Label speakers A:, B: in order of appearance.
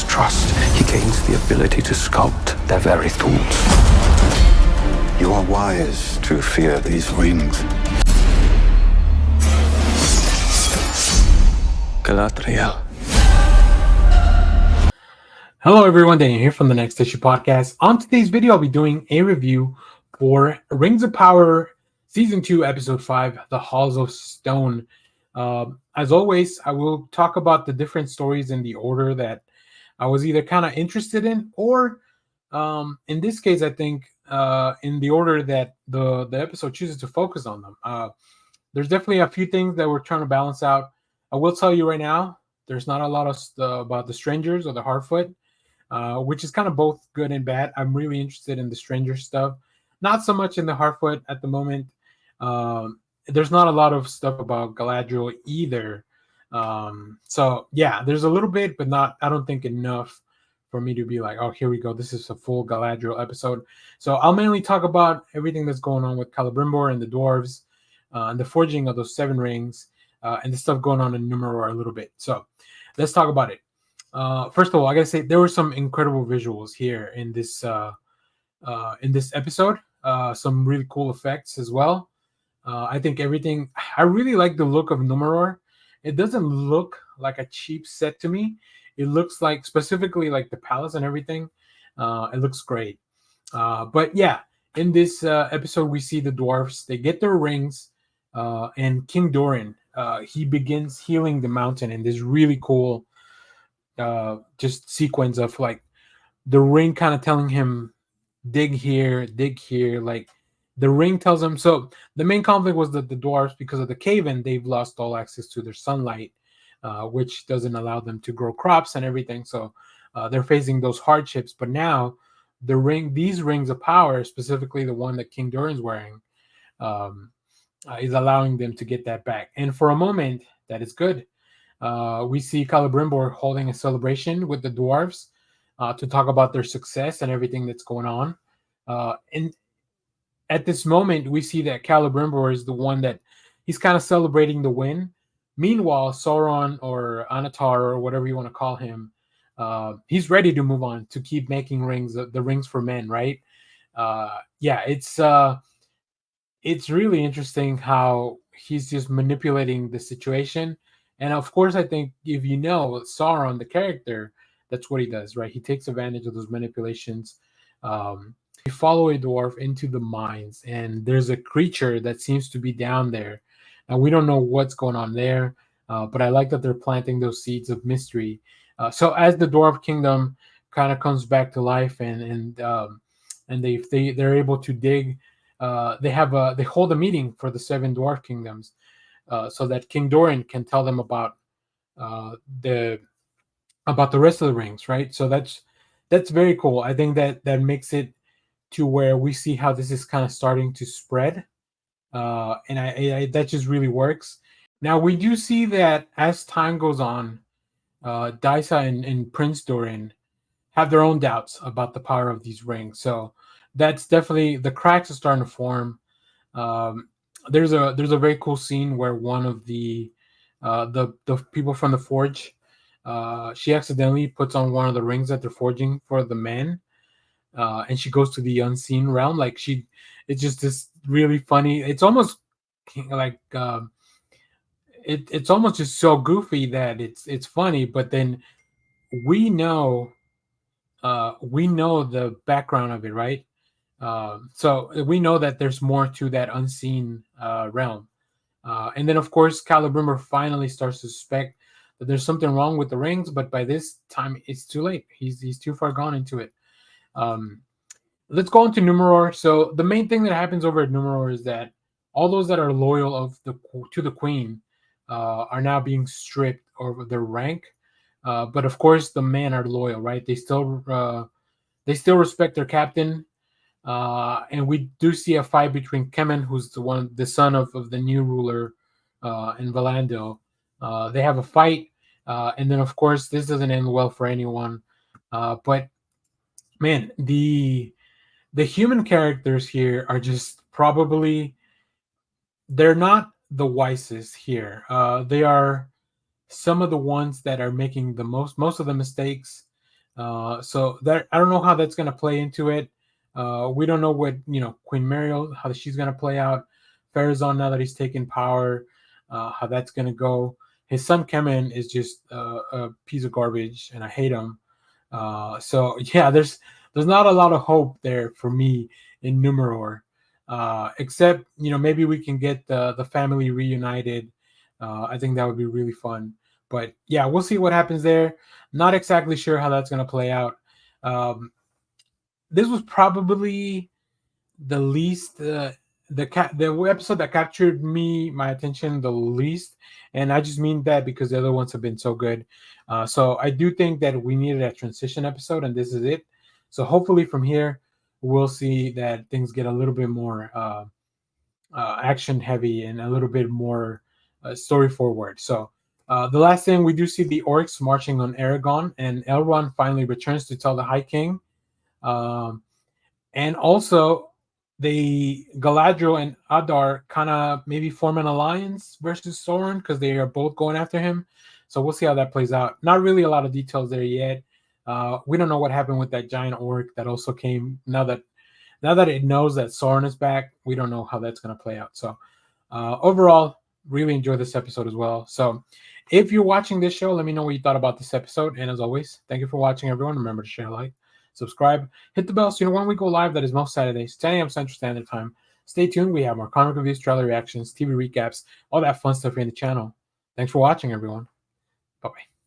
A: trust, he gains the ability to sculpt their very thoughts. You are wise to fear these rings. Galadriel.
B: Hello everyone, Daniel here from the Next Issue Podcast. On today's video, I'll be doing a review for Rings of Power Season 2, Episode 5, The Halls of Stone. As always, I will talk about the different stories in the order that I was either kind of interested in, or in this case, I think in the order that the episode chooses to focus on them. There's definitely a few things that we're trying to balance out. I will tell you right now, there's not a lot of about the Strangers or the Harfoot. Which is kind of both good and bad. I'm really interested in the Stranger stuff, not so much in the Harfoot at the moment. There's not a lot of stuff about Galadriel either. So yeah, there's a little bit, but not. I don't think enough for me to be like, oh, here we go. This is a full Galadriel episode. So I'll mainly talk about everything that's going on with Celebrimbor and the dwarves, and the forging of those 7 rings, and the stuff going on in Numenor a little bit. So let's talk about it. First of all, I gotta say there were some incredible visuals here in this episode. Some really cool effects as well. I think everything. I really like the look of Numenor. It doesn't look like a cheap set to me. It looks like, specifically like the palace and everything. It looks great. But yeah, in this episode, we see the dwarfs. They get their rings, and King Doran. He begins healing the mountain in this really cool. Just sequence of like the ring kind of telling him dig here, like the ring tells him. So the main conflict was that the dwarves, because of the cave-in, they've lost all access to their sunlight, which doesn't allow them to grow crops and everything. So they're facing those hardships. But now these rings of power, specifically the one that King Doran's wearing, is allowing them to get that back. And for a moment, that is good. We see Celebrimbor holding a celebration with the dwarves to talk about their success and everything that's going on. And at this moment, we see that Celebrimbor is the one that he's kind of celebrating the win. Meanwhile, Sauron or Anatar or whatever you want to call him, he's ready to move on to keep making rings, the rings for men, right? Yeah, it's really interesting how he's just manipulating the situation. And of course, I think if you know Sauron, the character, that's what he does, right? He takes advantage of those manipulations. We follow a dwarf into the mines, and there's a creature that seems to be down there. Now, we don't know what's going on there, but I like that they're planting those seeds of mystery. So as the dwarf kingdom kind of comes back to life, and they're able to dig, they hold a meeting for the 7 dwarf kingdoms. So that King Doran can tell them about the rest of the rings, right? So that's very cool. I think that makes it to where we see how this is kind of starting to spread, and I that just really works. Now we do see that as time goes on, Daisa and Prince Doran have their own doubts about the power of these rings. So that's definitely, the cracks are starting to form. There's a very cool scene where one of the people from the forge, she accidentally puts on one of the rings that they're forging for the men, and she goes to the unseen realm. Like it's just this really funny. It's almost like it's almost just so goofy that it's funny. But then we know the background of it, right? So we know that there's more to that unseen realm. And then, of course, Celebrimbor finally starts to suspect that there's something wrong with the rings, but by this time, it's too late. He's too far gone into it. Let's go into Numenor. So the main thing that happens over at Numenor is that all those that are loyal to the queen are now being stripped of their rank. But of course, the men are loyal, right? They still respect their captain. And we do see a fight between Kemen, who's the son of the new ruler, and Valando. They have a fight, and then of course this doesn't end well for anyone. But man, the human characters here are just probably, they're not the wisest here. They are some of the ones that are making the most of the mistakes. So that I don't know how that's gonna play into it. We don't know what Queen Mariel, how she's gonna play out. Farazan, now that he's taken power, how that's gonna go. His son Kemen is just a piece of garbage, and I hate him. So yeah, there's not a lot of hope there for me in Numenor, except maybe we can get the family reunited. I think that would be really fun. But yeah, we'll see what happens there. Not exactly sure how that's going to play out. Um, this was probably the least the episode that captured my attention the least, and I just mean that because the other ones have been so good. So I do think that we needed a transition episode, and this is it. So hopefully from here we'll see that things get a little bit more action heavy and a little bit more story forward. So the last thing, we do see the orcs marching on Aragon, and Elrond finally returns to tell the High King. And also, the Galadriel and Adar kind of maybe form an alliance versus Sauron because they are both going after him. So we'll see how that plays out. Not really a lot of details there yet. We don't know what happened with that giant orc that also came. Now that it knows that Sauron is back, we don't know how that's going to play out. So overall, really enjoyed this episode as well. So if you're watching this show, let me know what you thought about this episode. And as always, thank you for watching, everyone. Remember to share, like, subscribe, hit the bell so you know when we go live. That is most Saturdays, 10 a.m. Central Standard Time. Stay tuned. We have more comic reviews, trailer reactions, TV recaps, all that fun stuff here in the channel. Thanks for watching, everyone. Bye-bye.